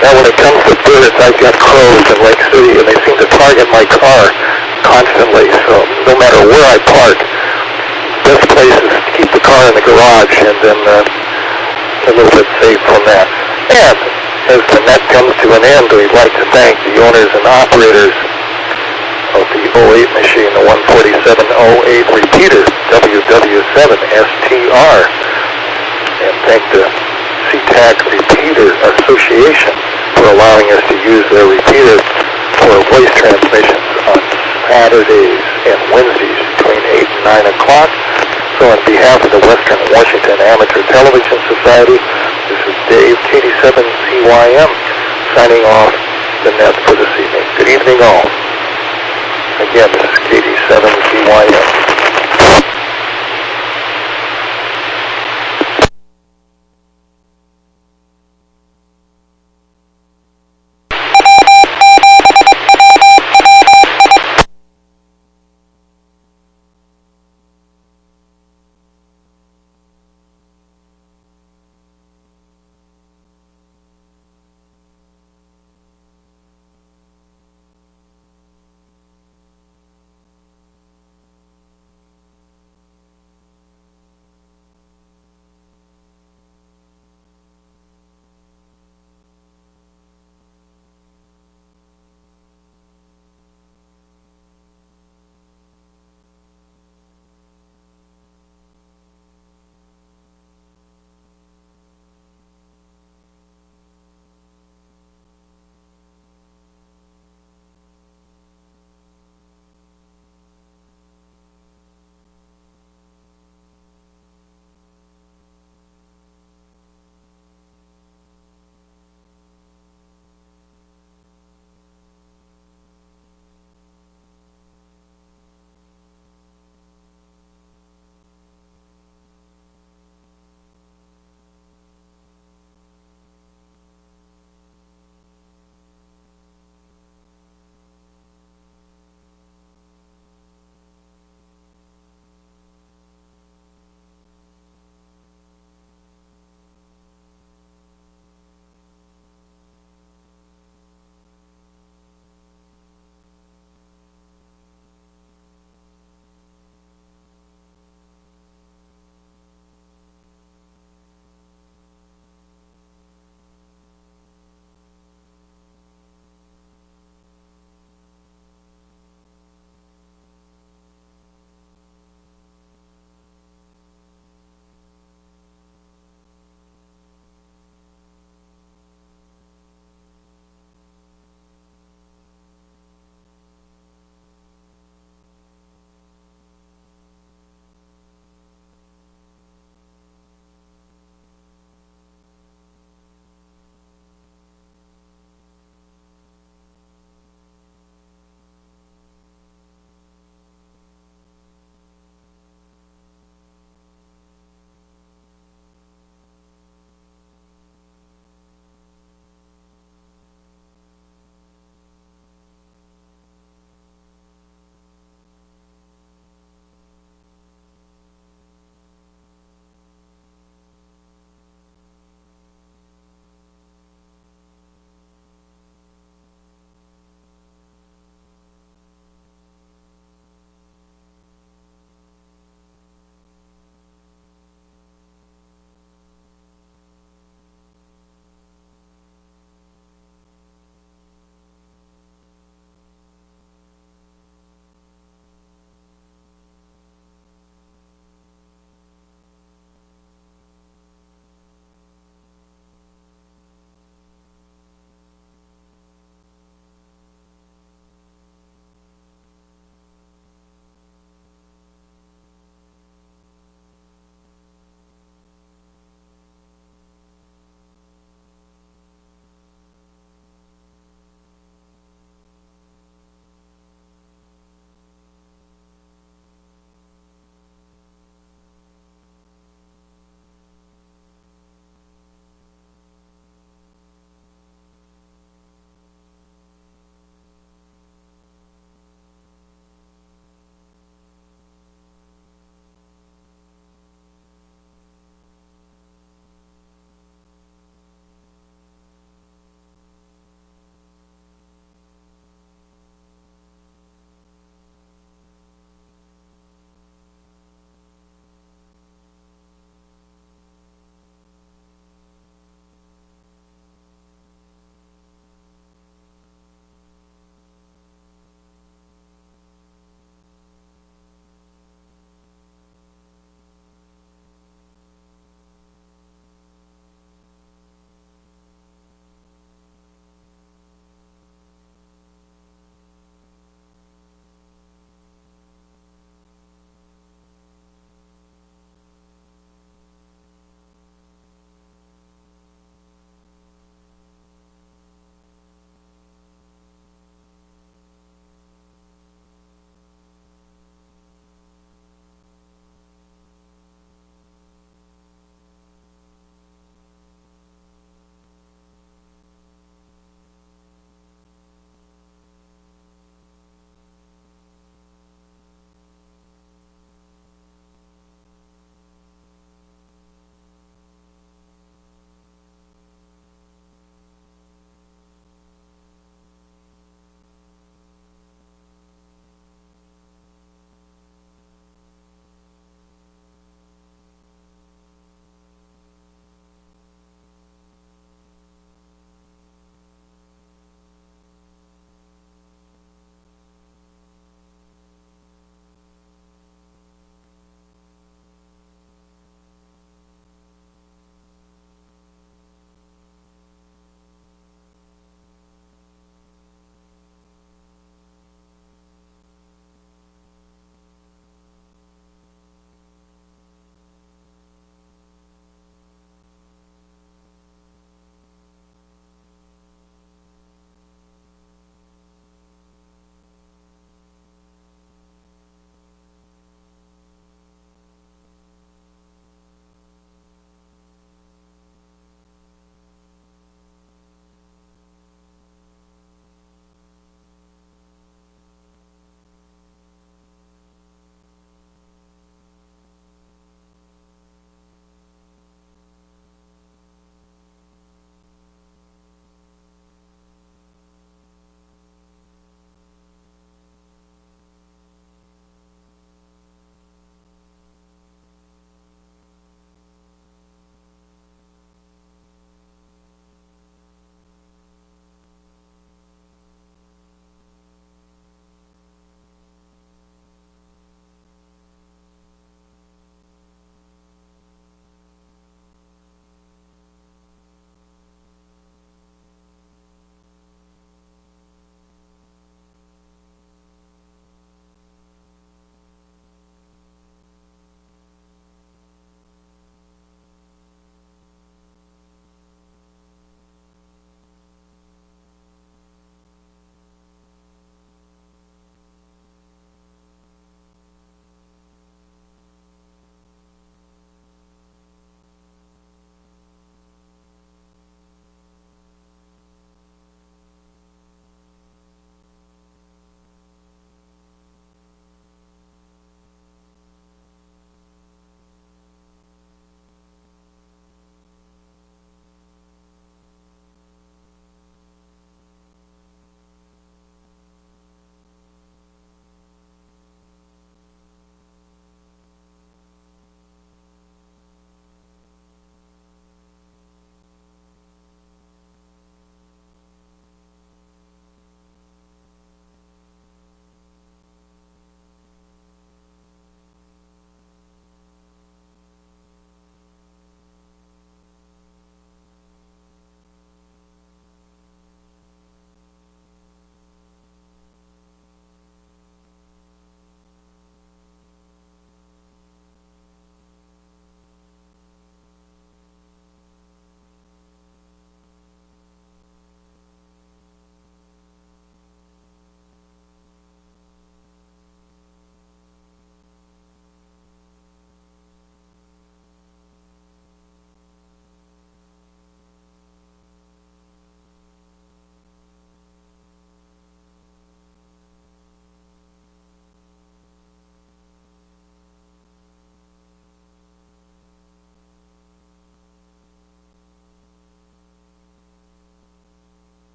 Now, when it comes to birds, I've got crows in Lake City, and they seem to target my car constantly, so no matter where I park, best place is to keep the car in the garage, and then a little bit safe from that. And as the net comes to an end, we'd like to thank the owners and operators of the 08 machine, the 14708 repeater, WW7STR, and thank the CTAC Repeater Association for allowing us to use their repeater for voice transmissions on Saturdays and Wednesdays between 8 and 9 o'clock So on behalf of the Western Washington Amateur Television Society, this is Dave, KD7CYM, signing off the net for this evening. Good evening all. Again, this is KD7CYM.